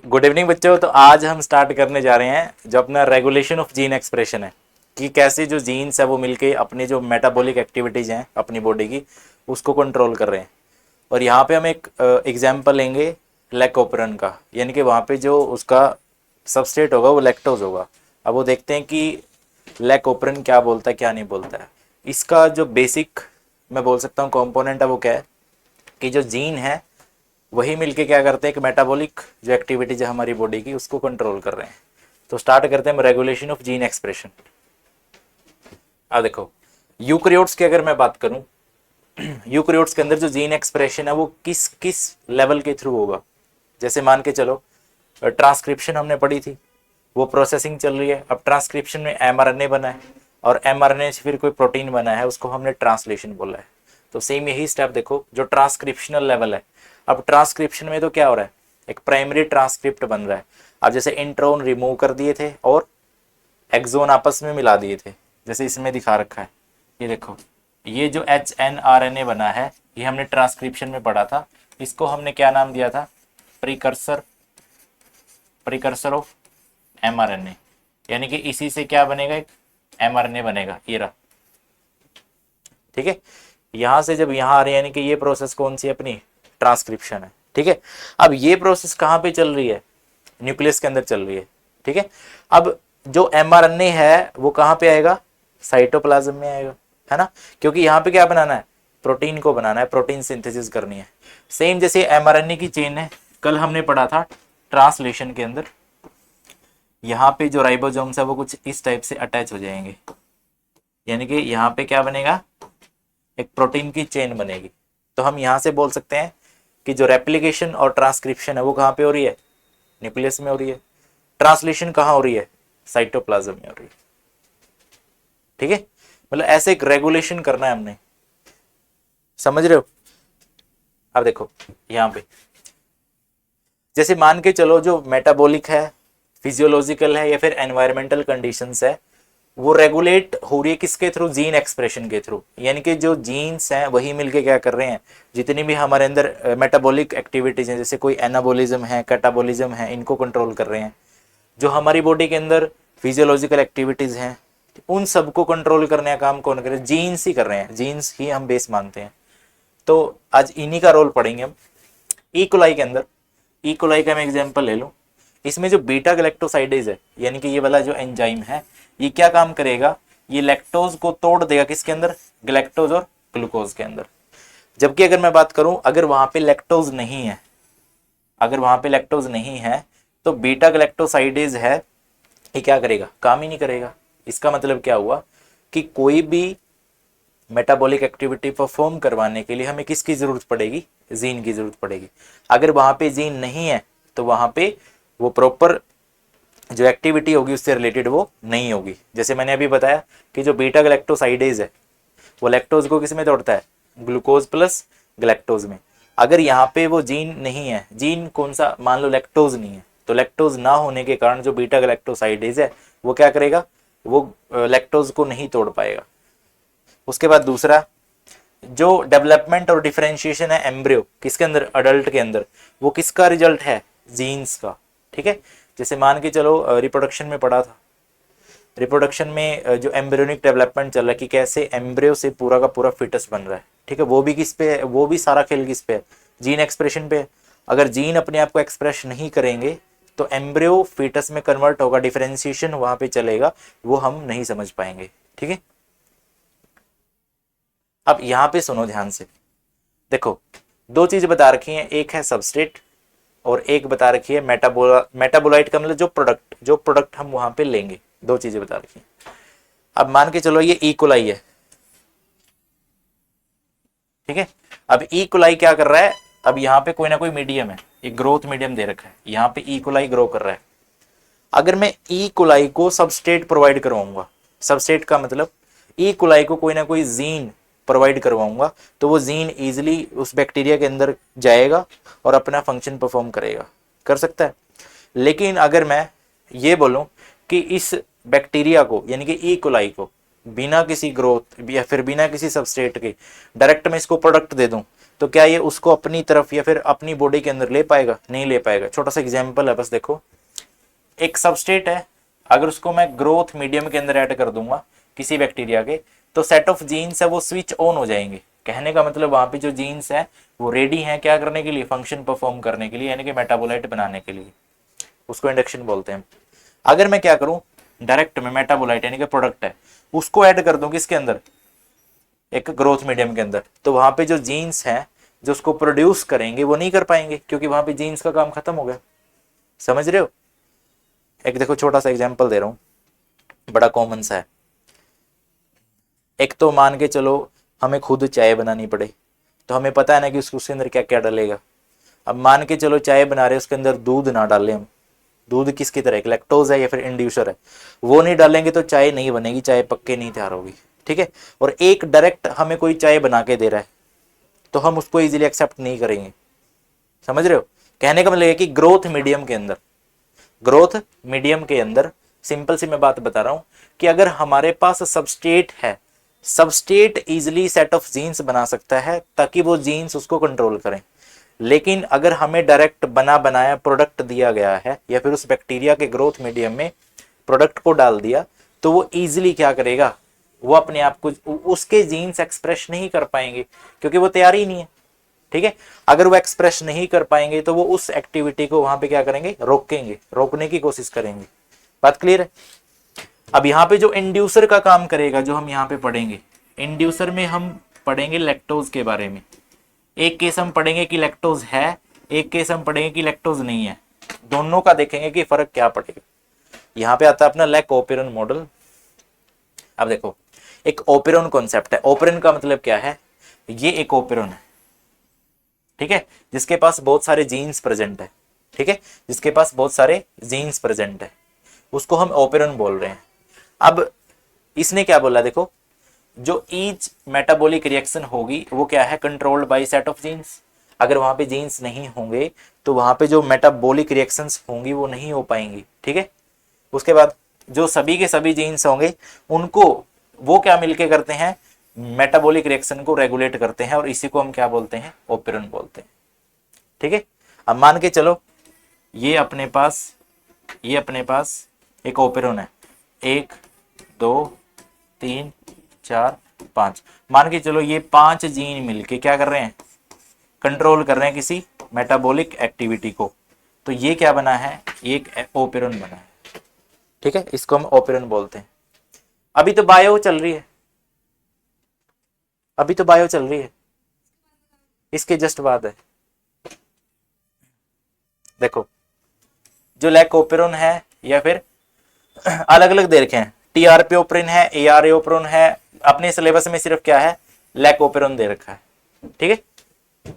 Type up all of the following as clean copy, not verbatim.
Good evening बच्चों। तो आज हम स्टार्ट करने जा रहे हैं जो अपना रेगुलेशन ऑफ जीन एक्सप्रेशन है, कि कैसे जो जीन्स है वो मिलके अपनी जो मेटाबॉलिक एक्टिविटीज़ हैं अपनी बॉडी की उसको कंट्रोल कर रहे हैं। और यहाँ पे हम एक एग्जांपल लेंगे लैकोपरन का, यानी कि वहाँ पे जो उसका सबस्ट्रेट होगा वो लैक्टोज होगा। अब वो देखते हैं कि लैकोपरन क्या बोलता है क्या नहीं बोलता है। इसका जो बेसिक मैं बोल सकता हूँ कंपोनेंट है वो क्या है कि जो जीन है वही मिलके क्या करते हैं, एक मेटाबॉलिक जो एक्टिविटीज है हमारी बॉडी की उसको कंट्रोल कर रहे हैं। तो स्टार्ट करते हैं रेगुलेशन ऑफ जीन एक्सप्रेशन। अब देखो यूकैरियोट्स की अगर मैं बात करूं, यूकैरियोट्स के अंदर जो जीन एक्सप्रेशन है वो किस किस लेवल के थ्रू होगा। जैसे मान के चलो ट्रांसक्रिप्शन हमने पढ़ी थी, वो प्रोसेसिंग चल रही है। अब ट्रांसक्रिप्शन में एमआरएनए बना है और एमआरएनए से फिर कोई प्रोटीन बना है, उसको हमने ट्रांसलेशन बोला है। तो सेम यही स्टेप देखो जो ट्रांसक्रिप्शनल लेवल है। अब ट्रांसक्रिप्शन में तो क्या हो रहा है, एक प्राइमरी ट्रांसक्रिप्ट बन रहा है। अब जैसे इंट्रोन रिमूव कर दिए थे और एक्सोन आपस में मिला दिए थे, जैसे इसमें दिखा रखा है। ये देखो ये जो HNRNA बना है ये हमने ट्रांसक्रिप्शन में पढ़ा था। इसको हमने क्या नाम दिया था, प्रीकर्सर, प्रीकर्सर ऑफ mRNA। यानी कि इसी से क्या बनेगा, एक mRNA बनेगा। ये रहा, ठीक है। यहां से जब यहां आ रहे हैं यानी कि ये प्रोसेस कौन सी है, अपनी ट्रांसक्रिप्शन है, ठीक है। अब ये प्रोसेस कहां पे चल रही है, न्यूक्लियस के अंदर चल रही है, ठीक है। अब जो mRNA है वो कहां पे आएगा, साइटोप्लाज्म में आएगा, है ना। क्योंकि यहाँ पे क्या बनाना है, प्रोटीन को बनाना है, प्रोटीन सिंथेसिस करनी है। सेम जैसे mRNA की चेन है, कल हमने पढ़ा था ट्रांसलेशन के अंदर। यहाँ पे जो राइबोसोम्स है वो कुछ इस टाइप से अटैच हो जाएंगे, यानी कि यहाँ पे क्या बनेगा, एक प्रोटीन की चेन बनेगी। तो हम यहाँ से बोल सकते हैं कि जो रेप्लिकेशन और ट्रांसक्रिप्शन है वो कहाँ पे हो रही है, न्यूक्लियस में हो रही है। ट्रांसलेशन कहाँ हो रही है, साइटोप्लाज्म में हो रही है, ठीक है। मतलब ऐसे एक रेगुलेशन करना है हमने, समझ रहे हो। अब देखो यहाँ पे जैसे मान के चलो जो मेटाबॉलिक है, फिजियोलॉजिकल है या फिर एनवायरमेंटल कंडीशंस है, वो रेगुलेट हो रही है किसके थ्रू, जीन एक्सप्रेशन के थ्रू। यानी कि जो जीन्स हैं वही मिलके क्या कर रहे हैं, जितनी भी हमारे अंदर मेटाबॉलिक एक्टिविटीज हैं, जैसे कोई एनाबॉलिज्म है, कैटाबॉलिज्म है, इनको कंट्रोल कर रहे हैं। जो हमारी बॉडी के अंदर फिजियोलॉजिकल एक्टिविटीज हैं उन सबको कंट्रोल करने का काम कौन कर रहे हैं, जीन्स ही कर रहे हैं। जीन्स ही हम बेस मानते हैं। तो आज इन्हीं का रोल पढ़ेंगे हम। इकोलाई के अंदर, इकोलाई का मैं एग्जांपल ले लूं, इसमें जो बीटा गैलेक्टोसाइडेज है यानी कि ये वाला जो एंजाइम है ये क्या काम करेगा, ये लैक्टोज को तोड़ देगा किसके अंदर, गैलेक्टोज और ग्लूकोज के अंदर। जबकि अगर मैं बात करूं, अगर वहां पे लैक्टोज नहीं है, अगर वहां पे लैक्टोज नहीं है तो बीटा गैलेक्टोसाइडेज है ये क्या करेगा, काम ही नहीं करेगा। इसका मतलब क्या हुआ कि कोई भी मेटाबॉलिक एक्टिविटी परफॉर्म करवाने के लिए हमें किसकी जरूरत पड़ेगी, जीन की जरूरत पड़ेगी। अगर वहां पे जीन नहीं है तो वहां पे वो प्रॉपर जो एक्टिविटी होगी उससे रिलेटेड वो नहीं होगी। जैसे मैंने अभी बताया कि जो बीटा गैलेक्टोसाइडेज है वो लैक्टोज को किस में तोड़ता है, ग्लूकोज प्लस गैलेक्टोज में। अगर यहाँ पे वो जीन नहीं है, जीन कौन सा, मान लो लैक्टोज नहीं है, तो लैक्टोज ना होने के कारण जो बीटा गैलेक्टोसाइडेज है वो क्या करेगा, वो लैक्टोज को नहीं तोड़ पाएगा। उसके बाद दूसरा जो डेवलपमेंट और डिफरेंशिएशन है एम्ब्रियो किसके अंदर, अडल्ट के अंदर, वो किसका रिजल्ट है, जीन्स का, ठीक है। जैसे मान के चलो रिप्रोडक्शन में पढ़ा था, रिप्रोडक्शन में जो एम्ब्रियोनिक डेवलपमेंट चल रहा है कि कैसे एम्ब्रियो से पूरा का पूरा फिटस बन रहा है, ठीक है। वो भी किस पे है, वो भी सारा खेल किस पे है, जीन एक्सप्रेशन पे। अगर जीन अपने आप को एक्सप्रेस नहीं करेंगे तो एम्ब्रियो फिटस में कन्वर्ट होगा, डिफरेंशिएशन वहां पे चलेगा, वो हम नहीं समझ पाएंगे, ठीक है। अब यहाँ पे सुनो ध्यान से, देखो दो चीज बता रखी है, एक है सबस्ट्रेट और एक बता रखी है मेटाबोलाइट का मतलब जो प्रोडक्ट हम वहां पे लेंगे, दो चीजें बता रखी है। अब मान के चलो ये इकोलाई है, ठीक है। अब इकोलाई क्या कर रहा है, अब यहाँ पे कोई ना कोई मीडियम है, एक ग्रोथ मीडियम दे रखा है, यहाँ पे इकोलाई ग्रो कर रहा है। अगर मैं इकोलाई को सबस्ट्रेट प्रोवाइड करवाऊंगा, सबस्ट्रेट का मतलब इकोलाई को कोई ना कोई जीन प्रोवाइड करवाऊंगा, तो वो जीन इजीली उस बैक्टीरिया के अंदर जाएगा और अपना फंक्शन परफॉर्म करेगा, कर सकता है। लेकिन अगर मैं ये बोलूं कि इस बैक्टीरिया को यानी कि इकोलाई को बिना किसी ग्रोथ या फिर बिना किसी सबस्ट्रेट के डायरेक्ट मैं इसको प्रोडक्ट दे दूं, तो क्या ये उसको अपनी तरफ या फिर अपनी बॉडी के अंदर ले पाएगा? नहीं ले पाएगा। छोटा सा एग्जाम्पल है बस देखो, एक सबस्टेट है, अगर उसको मैं ग्रोथ मीडियम के अंदर ऐड कर दूंगा किसी बैक्टीरिया के, तो सेट ऑफ जीन्स है वो स्विच ऑन हो जाएंगे। कहने का मतलब वहां पे जो जीन्स है वो रेडी है क्या करने के लिए? फंक्शन परफॉर्म करने के लिए, यानी कि मेटाबोलाइट बनाने के लिए। उसको इंडक्शन बोलते हैं। अगर मैं क्या करूं, डायरेक्ट में मेटाबोलाइट यानी कि प्रोडक्ट है उसको ऐड कर दूं किसके अंदर? एक ग्रोथ मीडियम के अंदर, तो वहां पे जो जीन्स है जो उसको प्रोड्यूस करेंगे वो नहीं कर पाएंगे, क्योंकि वहां पे जीन्स का काम खत्म हो गया। समझ रहे हो? एक देखो छोटा सा एग्जांपल दे रहा हूं, बड़ा कॉमन सा है। एक तो मान के चलो हमें खुद चाय बनानी पड़े, तो हमें पता है ना कि उसके अंदर क्या क्या डलेगा। अब मान के चलो चाय बना रहे उसके अंदर दूध ना डालें हम, दूध किसकी तरह है? लैक्टोज है या फिर इंड्यूसर है, वो नहीं डालेंगे तो चाय नहीं बनेगी, चाय पक्के नहीं तैयार होगी। ठीक है, और एक डायरेक्ट हमें कोई चाय बना के दे रहा है तो हम उसको इजीली एक्सेप्ट नहीं करेंगे। समझ रहे हो? कहने का मतलब है कि ग्रोथ मीडियम के अंदर, ग्रोथ मीडियम के अंदर सिंपल सी मैं बात बता रहा हूं कि अगर हमारे पास सबस्टेट है, substrate easily set of genes बना सकता है ताकि वो जीन्स उसको कंट्रोल करें। लेकिन अगर हमें डायरेक्ट बना बनाया प्रोडक्ट दिया गया है या फिर उस बैक्टीरिया के ग्रोथ मीडियम में प्रोडक्ट को डाल दिया, तो वो इजिली क्या करेगा? वो अपने आप को उसके जीन्स एक्सप्रेस नहीं कर पाएंगे क्योंकि वो तैयार ही नहीं है। ठीक है, अगर वो एक्सप्रेस नहीं कर पाएंगे तो वो उस एक्टिविटी को वहां पे क्या करेंगे? रोकेंगे, रोकने की कोशिश करेंगे। बात क्लियर है? अब यहाँ पे जो इंड्यूसर का काम करेगा, जो हम यहाँ पे पढ़ेंगे, इंड्यूसर में हम पढ़ेंगे लैक्टोज के बारे में। एक केस हम पढ़ेंगे कि लैक्टोज है, एक केस हम पढ़ेंगे कि लैक्टोज नहीं है। दोनों का देखेंगे कि फर्क क्या पड़ेगा। यहाँ पे आता है अपना लैक ओपेरन मॉडल। अब देखो, एक ओपेरन कॉन्सेप्ट है। ओपेरन का मतलब क्या है? ये एक ओपेरन है, ठीक है, जिसके पास बहुत सारे जीन्स प्रेजेंट है। ठीक है, जिसके पास बहुत सारे जीन्स प्रेजेंट है, उसको हम ओपेरन बोल रहे हैं। अब इसने क्या बोला देखो, जो ईच मेटाबॉलिक रिएक्शन होगी वो क्या है? Controlled by set of genes. अगर वहां पे जीन्स नहीं होंगे तो वहां पे जो मेटाबॉलिक रिएक्शंस होंगी वो नहीं हो पाएंगी। ठीक है, उसके बाद जो सभी के सभी जीन्स होंगे उनको वो क्या मिलके करते हैं? मेटाबॉलिक रिएक्शन को रेगुलेट करते हैं, और इसी को हम क्या बोलते हैं? ओपेरन बोलते हैं। ठीक है, अब मान के चलो ये अपने पास एक ओपेरन है, 1 2 3 4 5। मान के चलो ये 5 जीन मिलके क्या कर रहे हैं? कंट्रोल कर रहे हैं किसी मेटाबॉलिक एक्टिविटी को। तो ये क्या बना है? एक ओपेरन बना है। ठीक है, इसको हम ओपेरन बोलते हैं। अभी तो बायो चल रही है, अभी तो बायो चल रही है, इसके जस्ट बाद है। देखो, जो लैक ओपेरन है या फिर अलग अलग दे रखे हैं, टीआरपी ओपेरन है, एआरए ओपेरन है। अपने सिलेबस में सिर्फ क्या है? लैक ओपेरन दे रखा है। ठीक है,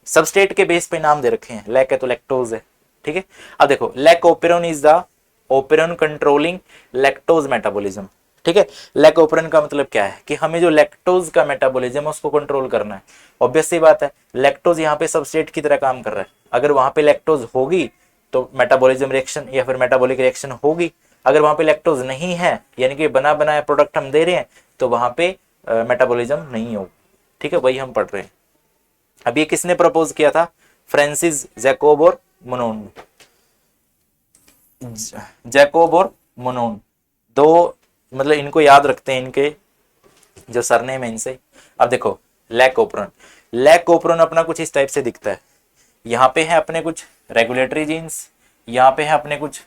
सबस्टेट के बेस पे नाम दे रखे हैं। लैक है तो लैक्टोज है। ठीक है, अब देखो, lac operon is the operon controlling lactose metabolism. ठीक है, लैक ओपेरन का मतलब क्या है? कि हमें जो लैक्टोज का मेटाबॉलिज्म है उसको कंट्रोल करना है। ऑब्वियस सी बात है, लैक्टोज यहाँ पे सबस्ट्रेट की तरह काम कर रहा है। अगर वहां पे लैक्टोज होगी तो मेटाबॉलिज्म रिएक्शन या फिर मेटाबॉलिक रिएक्शन होगी। अगर वहां पे लैक्टोज नहीं है, यानी कि बना बनाया प्रोडक्ट हम दे रहे हैं, तो वहां पे मेटाबॉलिज्म नहीं होगा। ठीक है, वही हम पढ़ रहे हैं। अब ये किसने प्रपोज किया था? फ्रांसिस जैकोब और मोनोन। जैकोब और मोनोन दो, मतलब इनको याद रखते हैं, इनके जो सरनेम है इनसे। अब देखो, लैक ओपेरन, लैक ओपेरन अपना कुछ इस टाइप से दिखता है। यहाँ पे है अपने कुछ रेगुलेटरी जीन्स, यहाँ पे है अपने कुछ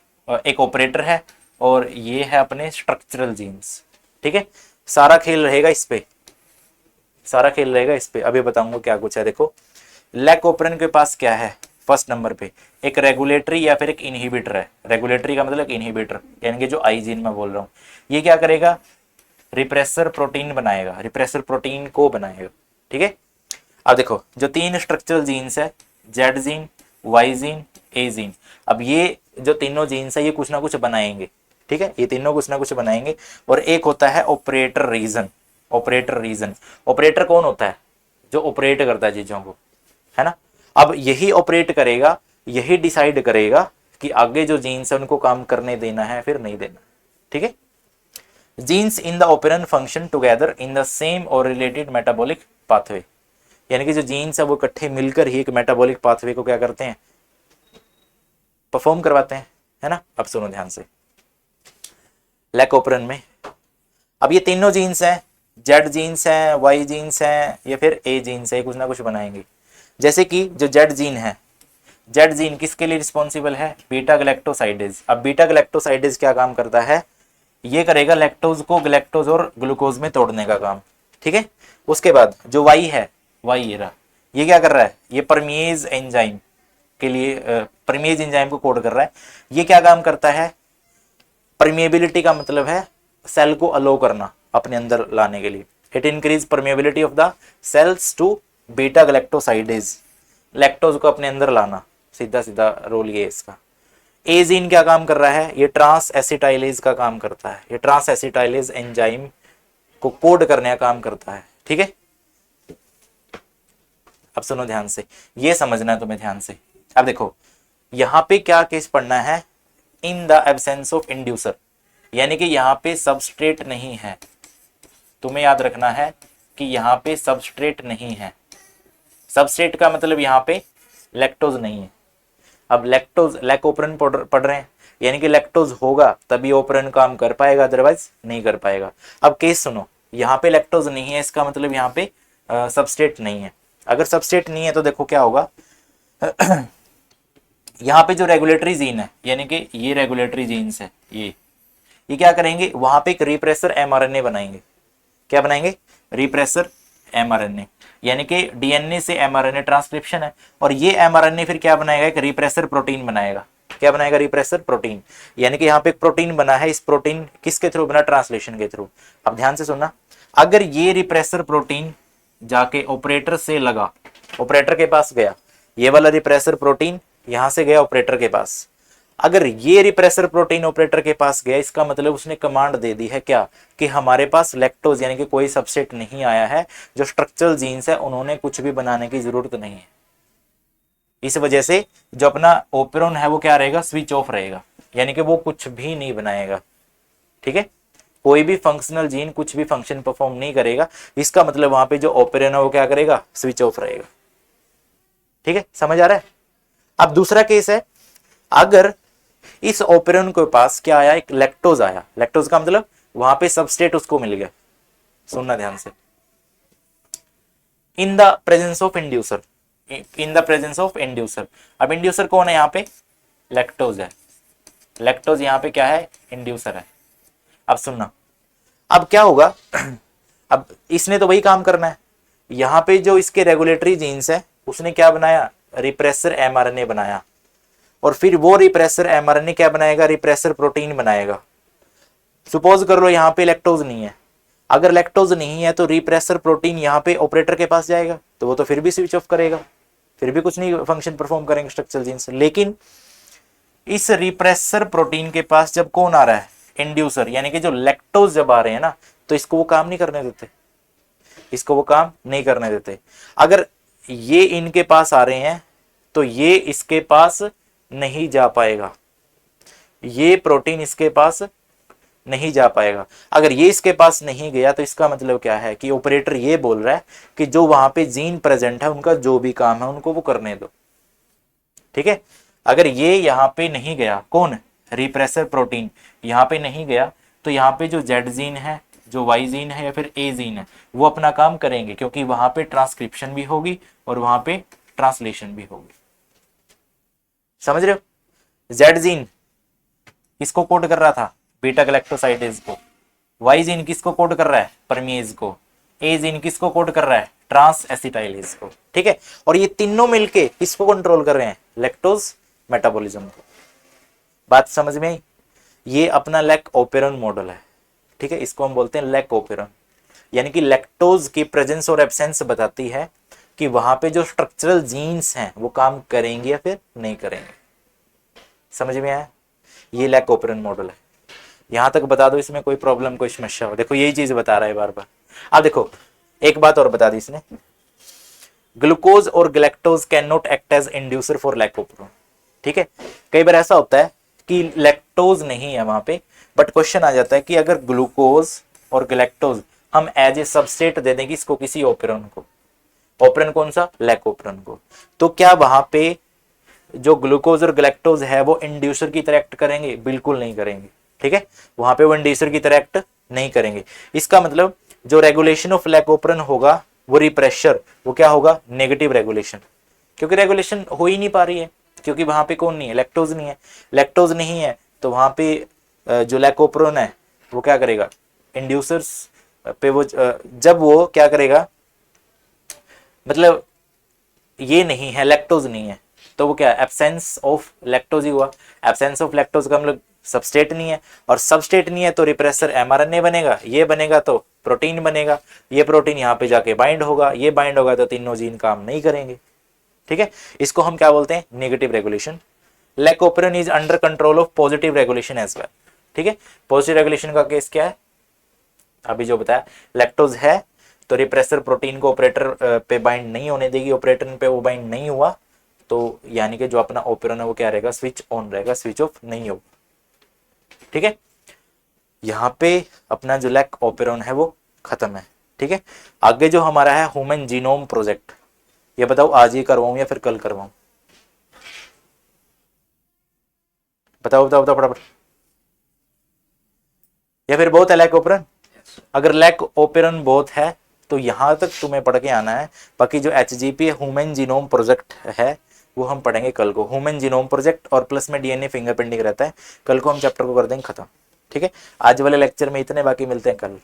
एक ऑपरेटर है, और ये है अपने स्ट्रक्चरल जीन्स। ठीक है, सारा खेल रहेगा इस पे, सारा खेल रहेगा इस पे। अभी बताऊंगा क्या कुछ है। देखो, लैक ओपेरन के पास क्या है? फर्स्ट नंबर पे एक रेगुलेटरी या फिर एक इनहिबिटर है। रेगुलेटरी का मतलब इनहिबिटर, यानी कि जो आई जीन मैं बोल रहा हूँ, ये क्या करेगा? रिप्रेसर प्रोटीन बनाएगा, रिप्रेसर प्रोटीन को बनाएगा। ठीक है, अब देखो, जो 3 स्ट्रक्चरल जीन्स है, जेड जीन, वाई जीन, ए जीन। अब ये जो तीनों जीन्स है ये कुछ ना कुछ बनाएंगे। ठीक है, ये तीनों कुछ ना कुछ बनाएंगे। और एक होता है operator region. Operator region, operator कौन होता है? जो ऑपरेट करता है चीजों को, है ना। अब यही ऑपरेट करेगा, यही डिसाइड करेगा कि आगे जो जीन्स है उनको काम करने देना है फिर नहीं देना। ठीक है, genes in the operon function together in the same और रिलेटेड मेटाबॉलिक पाथवे, यानी कि जो जीन्स है वो इकट्ठे मिलकर ही एक मेटाबॉलिक पाथवे को क्या करते हैं, परफॉर्म करवाते हैं, है ना। अब सुनो ध्यान से, लैक ओपरन में अब ये तीनों जीन्स हैं, जेड जीन्स है, वाई जीन्स है, या फिर ए जीन्स है, कुछ ना कुछ बनाएंगे। जैसे कि जो जेड जीन है, जेड जीन किसके लिए रिस्पॉन्सिबल है, बीटा गैलेक्टोसाइडेज। अब बीटा गैलेक्टोसाइडेज क्या काम करता है, ये करेगा लैक्टोज को गैलेक्टोज और ग्लूकोज में तोड़ने का काम, ठीक है। उसके बाद जो वाई है, वाई ये रहा, ये क्या कर रहा है, ये परमेज एंजाइम के लिए परमेज एंजाइम को कोड कर रहा है। ये क्या काम करता है, परमेबिलिटी का मतलब है सेल को अलो करना अपने अंदर लाने के लिए। It increase permeability of the cells to beta galactosidase, lactose को अपने अंदर लाना, सीधा सीधा रोल ये इसका। ए जीन क्या काम कर रहा है, ये ट्रांस एसिटाइलेज का काम करता है, ये ट्रांस एसिटाइलेज एंजाइम को कोड करने का काम करता है, ठीक है। अब सुनो ध्यान से, ये समझना है तुम्हें ध्यान से। अब देखो यहां पे क्या केस पढ़ना है, in the absence of inducer, यानी कि यहां पे सबस्ट्रेट नहीं है। तुम्हें याद रखना है कि यहां पे सबस्ट्रेट नहीं है। सबस्ट्रेट का मतलब यहां पे लैक्टोज नहीं है। अब लैक्टोज, लैक ओपरन पढ़ रहे हैं, यानी कि लैक्टोज होगा तभी ओपरन काम कर पाएगा, अदरवाइज नहीं कर पाएगा। अब केस सुनो, यहाँ पे लैक्टोज नहीं है, इसका मतलब यहाँ पे सबस्ट्रेट नहीं है। अगर सबस्ट्रेट नहीं है तो देखो क्या होगा यहाँ पे जो रेगुलेटरी जीन है, यानी कि ये रेगुलेटरी जीन्स है, ये क्या करेंगे, वहां पे एक रिप्रेसर एमआरएनए बनाएंगे। क्या बनाएंगे, रिप्रेसर एमआरएनए, यानी कि डीएनए से एमआरएनए ट्रांसक्रिप्शन है, और ये एमआरएनए फिर क्या बनाएगा, एक रिप्रेसर प्रोटीन बनाएगा। क्या बनाएगा, रिप्रेसर प्रोटीन, यानी कि यहाँ पे एक प्रोटीन बना है। इस प्रोटीन किसके थ्रू बना, ट्रांसलेशन के थ्रू। अब ध्यान से सुनना, अगर ये रिप्रेसर प्रोटीन जाके ऑपरेटर से लगा, ऑपरेटर के पास गया, ये वाला रिप्रेसर प्रोटीन यहां से गया ऑपरेटर के पास, अगर ये रिप्रेसर प्रोटीन ऑपरेटर के पास गया, इसका मतलब उसने कमांड दे दी है क्या, कि हमारे पास लैक्टोज यानी कि कोई सबसेट नहीं आया है, जो स्ट्रक्चरल जीन्स है उन्होंने कुछ भी बनाने की जरूरत नहीं है। इस वजह से जो अपना ओपेरॉन है वो क्या रहेगा, स्विच ऑफ रहेगा, यानी कि वो कुछ भी नहीं बनाएगा, ठीक है। कोई भी फंक्शनल जीन कुछ भी फंक्शन परफॉर्म नहीं करेगा, इसका मतलब वहां पे जो ओपेरॉन है वो क्या करेगा, स्विच ऑफ रहेगा, ठीक है। समझ आ रहा है। अब दूसरा केस है, अगर इस ओपेरॉन के पास क्या आया, एक लैक्टोज आया, लैक्टोज का मतलब वहां पे सबस्ट्रेट उसको मिल गया। सुनना ध्यान से, in the presence of inducer, in the presence of inducer. अब इंड्यूसर कौन है, यहाँ पे लैक्टोज है, लैक्टोज यहाँ पे क्या है, इंड्यूसर है। अब सुनना, अब क्या होगा अब इसने तो वही काम करना है, यहाँ पे जो इसके रेगुलेटरी जीन्स है उसने क्या बनाया, रिप्रेसर एमआरएनए बनाया, और फिर वो रिप्रेसर एमआरएनए क्या बनाएगा, रिप्रेसर प्रोटीन बनाएगा। सपोज कर लो यहाँ पे लैक्टोज नहीं है, अगर लैक्टोज नहीं है तो रिप्रेसर प्रोटीन यहाँ पे ऑपरेटर के पास जाएगा, तो वो तो फिर भी स्विच ऑफ करेगा, फिर भी कुछ नहीं फंक्शन परफॉर्म करेंगे स्ट्रक्चरल जीन्स। लेकिन इस रिप्रेसर प्रोटीन के पास जब कौन आ रहा है, इंड्यूसर, यानी कि जो लैक्टोज जब आ रहे हैं ना, तो इसको वो काम नहीं करने देते, इसको वो काम नहीं करने देते। अगर ये इनके पास आ रहे हैं तो ये इसके पास नहीं जा पाएगा, ये प्रोटीन इसके पास नहीं जा पाएगा। अगर ये इसके पास नहीं गया तो इसका मतलब क्या है, कि ऑपरेटर ये बोल रहा है कि जो वहां पे जीन प्रेजेंट है उनका जो भी काम है उनको वो करने दो, ठीक है। अगर ये यहाँ पे नहीं गया, कौन, रिप्रेसर प्रोटीन यहाँ पे नहीं गया, तो यहाँ पे जो जेड जीन है, जो वाई जीन है या फिर ए जीन है, वो अपना काम करेंगे, क्योंकि वहां पे ट्रांसक्रिप्शन भी होगी और वहां पे ट्रांसलेशन भी होगी। समझ रहे हो, जेड जीन किसको कोड कर रहा था, बीटा गैलेक्टोसाइडेज को। वाई जीन किसको कोड कर रहा है, परमेज को। ए जीन किसको कोड कर रहा है, ट्रांस एसिटाइलेज को, ठीक है। और ये तीनों मिलके किसको कंट्रोल कर रहे हैं, लैक्टोज मेटाबॉलिज्म को। बात समझ में आई। ये अपना लैक ओपेरॉन मॉडल है, ठीक है, इसको हम बोलते हैं लैक ओपेरॉन, यानी कि लैक्टोज की प्रेजेंस और एब्सेंस बताती है कि वहां पे जो स्ट्रक्चरल जीन्स हैं वो काम करेंगे या फिर नहीं करेंगे। समझ में आया, ये लैक ओपेरॉन मॉडल है। यहां तक बता दो, इसमें कोई प्रॉब्लम कोई समस्या हो, देखो यही चीज बता रहा है बार बार। अब देखो एक बात और बता दी इसने, ग्लूकोज और galactose can not act as inducer for lac operon, ठीक है। कई बार ऐसा होता है कि लैक्टोज नहीं है वहां पे, बट क्वेश्चन आ जाता है कि अगर ग्लूकोज और गैलेक्टोज हम एज ए सबस्ट्रेट दे देंगे इसको किसी ओपेरॉन को, ऑपरेन कौन सा, लैक ऑपरेन को। तो क्या वहां पे जो ग्लूकोज और ग्लैक्टोज है वो इंड्यूसर की तरह एक्ट करेंगे, बिल्कुल नहीं करेंगे, ठीक है, वहां पे वो इंड्यूसर की तरह एक्ट नहीं करेंगे। इसका मतलब जो रेगुलेशन ऑफ लैक ऑपरेन होगा वो रिप्रेशर, वो क्या होगा, नेगेटिव रेगुलेशन, क्योंकि रेगुलेशन हो ही नहीं पा रही है, क्योंकि वहां पे कौन नहीं है, लैक्टोज नहीं है, लैक्टोज नहीं है तो वहां पे जो लैक ऑपरेन है वो क्या करेगा, इंड्यूसर्स पे वो जब वो क्या करेगा, मतलब ये नहीं है, लैक्टोज नहीं है, तो वो क्या, एब्सेंस ऑफ लैक्टोज ही हुआ। एब्सेंस ऑफ लैक्टोज का मतलब सबस्टेट नहीं है, और सबस्टेट नहीं है तो रिप्रेसर एमआरएनए बनेगा, ये बनेगा तो प्रोटीन बनेगा, ये प्रोटीन यहाँ पे जाके बाइंड होगा, ये बाइंड होगा तो तीनों जीन काम नहीं करेंगे, ठीक है। इसको हम क्या बोलते हैं, negative regulation. Lac operon is under control of positive regulation as well, ठीक है। पॉजिटिव रेगुलेशन का केस क्या है, अभी जो बताया, लैक्टोज है तो रिप्रेसर प्रोटीन को ऑपरेटर पे बाइंड नहीं होने देगी, ऑपरेटर पे वो बाइंड नहीं हुआ तो यानी कि जो अपना ऑपरेन है वो क्या रहेगा, स्विच ऑन रहेगा, स्विच ऑफ नहीं होगा, ठीक है। यहाँ पे अपना जो लैक ऑपरेन है वो खत्म है, ठीक है। आगे जो हमारा है ह्यूमन जीनोम प्रोजेक्ट, ये बताओ आज ही करवाऊं या फिर कल करवाऊं, बताओ बताओ बताओ फटाफट, या फिर बहुत है लैक ऑपरेन। अगर लैक ओपेरन बहुत है तो यहां तक तुम्हें पढ़ के आना है, बाकी जो HGP ह्यूमन जीनोम प्रोजेक्ट है वो हम पढ़ेंगे कल को। ह्यूमन जीनोम प्रोजेक्ट और प्लस में DNA फिंगरप्रिंटिंग रहता है, कल को हम चैप्टर को कर देंगे खत्म, ठीक है। आज वाले लेक्चर में इतने, बाकी मिलते हैं कल।